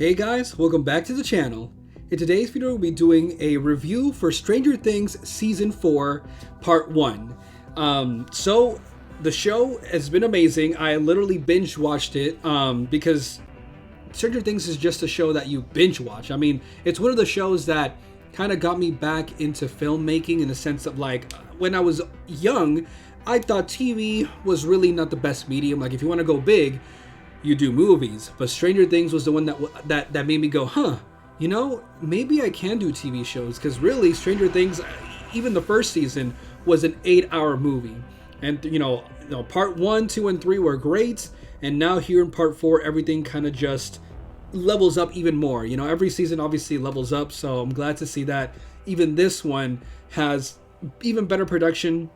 Hey guys, welcome back to the channel. In today's video we'll be doing a review for Stranger Things Season 4 Part 1. So the show has been amazing. I literally binge watched it because Stranger Things is just a show that you binge watch. I mean, it's one of the shows that kind of got me back into filmmaking in the sense of like when I was young, I thought TV was really not the best medium. Like if you want to go big, you do movies, but Stranger Things was the one that made me go, huh, you know, maybe I can do TV shows, because really Stranger Things, even the first season was an 8-hour movie, and you know part 1, 2, and 3 were great, and now here in part 4 everything kind of just levels up even more. You know, every season obviously levels up, so I'm glad to see that even this one has even better production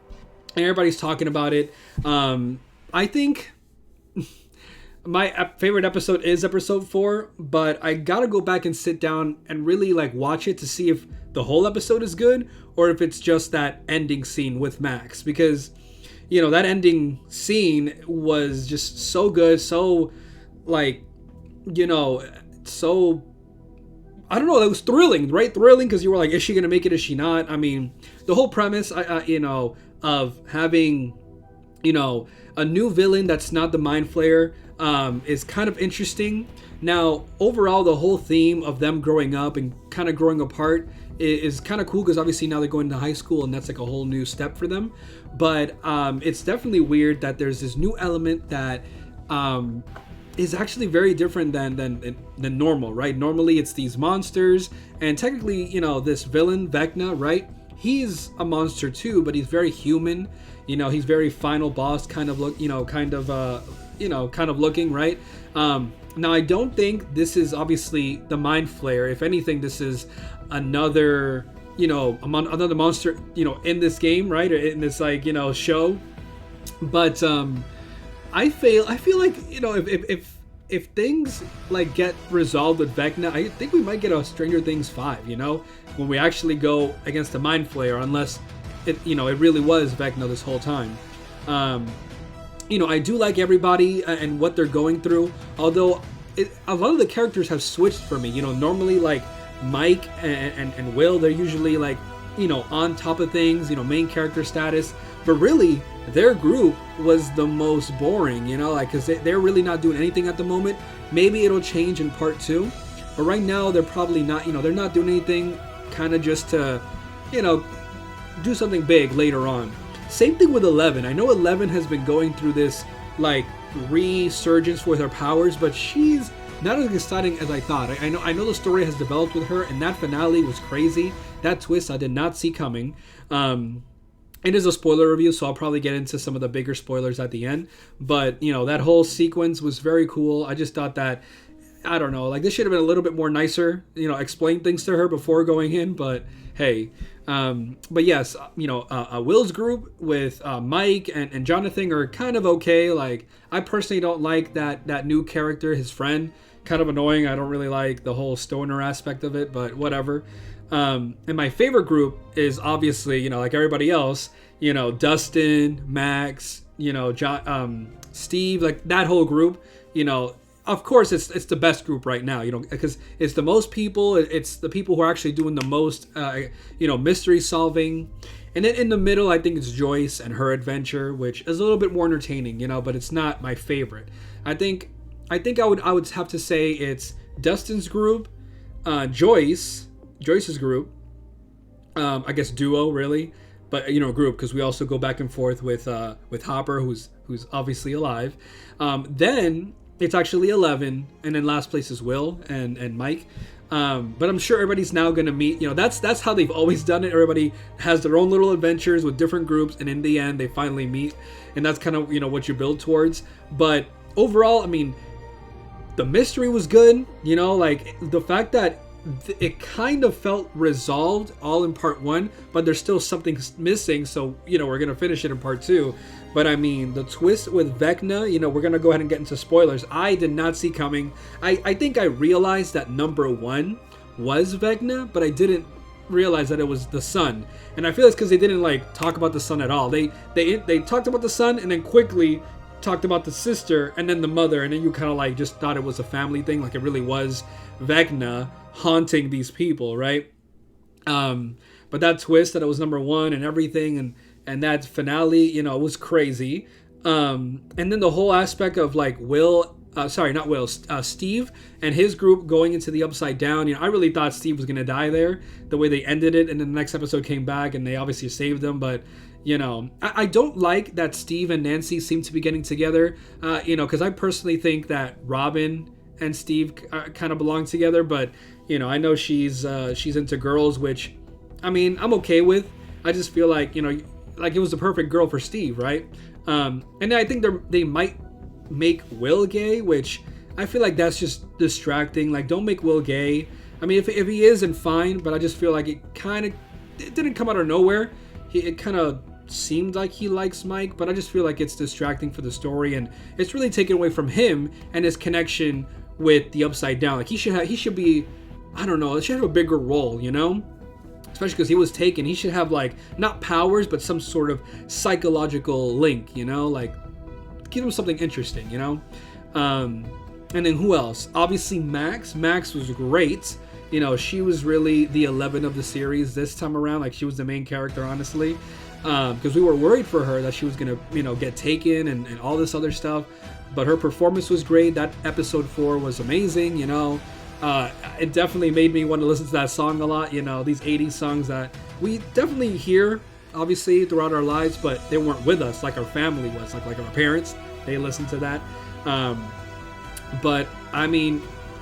and everybody's talking about it. I think my favorite episode is episode 4, but I gotta go back and sit down and really like watch it to see if the whole episode is good or if it's just that ending scene with Max, because you know that ending scene was just so good, so like, you know, so I don't know, it was thrilling, right? Thrilling because you were like, is she gonna make it, is she not? I mean, the whole premise you know, of having, you know, a new villain that's not the Mind Flayer is kind of interesting. Now, overall, the whole theme of them growing up and kind of growing apart is kind of cool, because obviously now they're going to high school and that's like a whole new step for them. But it's definitely weird that there's this new element that is actually very different than normal, right? Normally it's these monsters, and technically, you know, this villain Vecna, right? He's a monster too, but he's very human. You know, he's very final boss kind of look, you know, kind of looking, right? Now I don't think this is obviously the Mind Flayer. If anything, this is another, you know, another monster, you know, in this game, right? Or in this, like, you know, show. But I feel like, you know, if things like get resolved with Vecna, I think we might get a Stranger Things 5, you know, when we actually go against the Mind Flayer, unless it, you know, it really was Vecna this whole time. You know, I do like everybody and what they're going through, although a lot of the characters have switched for me. You know, normally like Mike and Will, they're usually like, you know, on top of things, you know, main character status, but really their group was the most boring, you know, like, because they're really not doing anything at the moment. Maybe it'll change in part 2, but right now they're probably not, you know, they're not doing anything, kind of just to, you know, do something big later on. Same thing with 11. I know 11 has been going through this like resurgence with her powers, but she's not as exciting as I thought. I know the story has developed with her, and that finale was crazy. That twist I did not see coming. It is a spoiler review, so I'll probably get into some of the bigger spoilers at the end. But you know, that whole sequence was very cool. I just thought that, I don't know, like this should have been a little bit more nicer, you know, explain things to her before going in, but hey. But yes, you know, Will's group with Mike and Jonathan are kind of okay. Like, I personally don't like that new character, his friend, kind of annoying. I don't really like the whole stoner aspect of it, but whatever. And my favorite group is obviously, you know, like everybody else, you know, Dustin, Max, you know, Steve, like that whole group, you know. Of course, it's the best group right now, you know, because it's the most people. It's the people who are actually doing the most, you know, mystery solving. And then in the middle, I think it's Joyce and her adventure, which is a little bit more entertaining, you know, but it's not my favorite. I think I would have to say it's Dustin's group, Joyce's group, I guess duo really, but you know, group, because we also go back and forth with Hopper, who's obviously alive. Then it's actually 11, and then last place is Will and Mike. But I'm sure everybody's now going to meet, you know, that's how they've always done it. Everybody has their own little adventures with different groups, and in the end, they finally meet. And that's kind of, you know, what you build towards. But overall, I mean, the mystery was good, you know, like the fact that it kind of felt resolved all in part 1, but there's still something missing. So, you know, we're going to finish it in part 2. But I mean, the twist with Vecna, you know, we're going to go ahead and get into spoilers. I did not see coming. I think I realized that number 1 was Vecna, but I didn't realize that it was the sun. And I feel it's because they didn't like talk about the sun at all. They talked about the sun and then quickly talked about the sister and then the mother, and then you kind of like just thought it was a family thing, like it really was Vecna haunting these people, right? But that twist that it was number one and everything, and that finale, you know, it was crazy. And then the whole aspect of like Steve and his group going into the Upside Down. You know, I really thought Steve was gonna die there, the way they ended it, and then the next episode came back and they obviously saved him. But you know, I don't like that Steve and Nancy seem to be getting together. You know, because I personally think that Robin and Steve kind of belong together. But you know, I know she's into girls, which I mean I'm okay with. I just feel like, you know, like it was the perfect girl for Steve, right? And I think they might make Will gay, which I feel like that's just distracting. Like, don't make Will gay. I mean, if he isn't, fine, but I just feel like it didn't come out of nowhere. It kind of seemed like he likes Mike, but I just feel like it's distracting for the story, and it's really taken away from him and his connection with the Upside Down. Like, he should be, I don't know, he should have a bigger role, you know? Especially because he was taken. He should have, like, not powers, but some sort of psychological link, you know? Like, give him something interesting, you know? And then who else? Obviously Max. Max was great. You know, she was really the 11 of the series this time around. Like, she was the main character, honestly. Because we were worried for her that she was going to, you know, get taken and all this other stuff. But her performance was great. That episode 4 was amazing, you know? It definitely made me want to listen to that song a lot. You know, these 80s songs that we definitely hear, obviously, throughout our lives, but they weren't with us like our family was, like our parents. They listened to that. But I mean,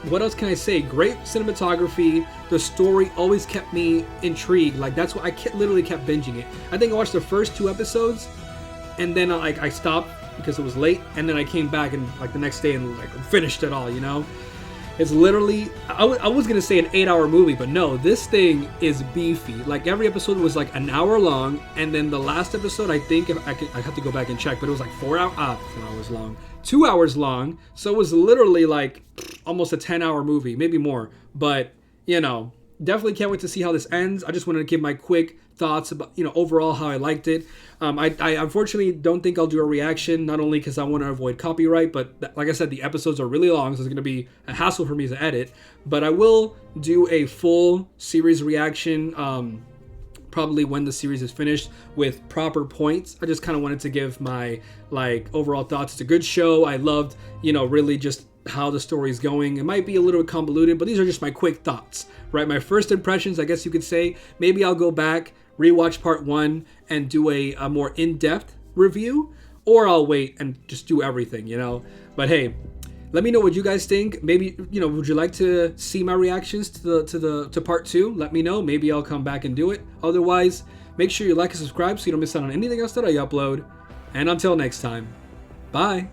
what else can I say? Great cinematography. The story always kept me intrigued. Like, that's why I literally kept binging it. I think I watched the first 2 episodes, and then I stopped because it was late, and then I came back and like the next day and like finished it all. You know, it's literally, I was gonna say an 8-hour movie, but no, this thing is beefy. Like, every episode was like an hour long, and then the last episode, I think, I have to go back and check, but it was like 4 hours long, 2 hours long. So it was literally like almost a 10-hour movie, maybe more. But you know, definitely can't wait to see how this ends. I just wanted to give my quick thoughts about, you know, overall how I liked it. I unfortunately don't think I'll do a reaction, not only because I want to avoid copyright, but like I said, the episodes are really long, so it's going to be a hassle for me to edit. But I will do a full series reaction, probably when the series is finished, with proper points. I just kind of wanted to give my like overall thoughts. It's a good show. I loved, you know, really just how the story's going. It might be a little bit convoluted, but these are just my quick thoughts, right? My first impressions, I guess you could say. Maybe I'll go back, rewatch part 1, and do a more in-depth review, or I'll wait and just do everything, you know? But hey, let me know what you guys think. Maybe, you know, would you like to see my reactions to part 2? Let me know. Maybe I'll come back and do it. Otherwise, make sure you like and subscribe so you don't miss out on anything else that I upload. And until next time, bye.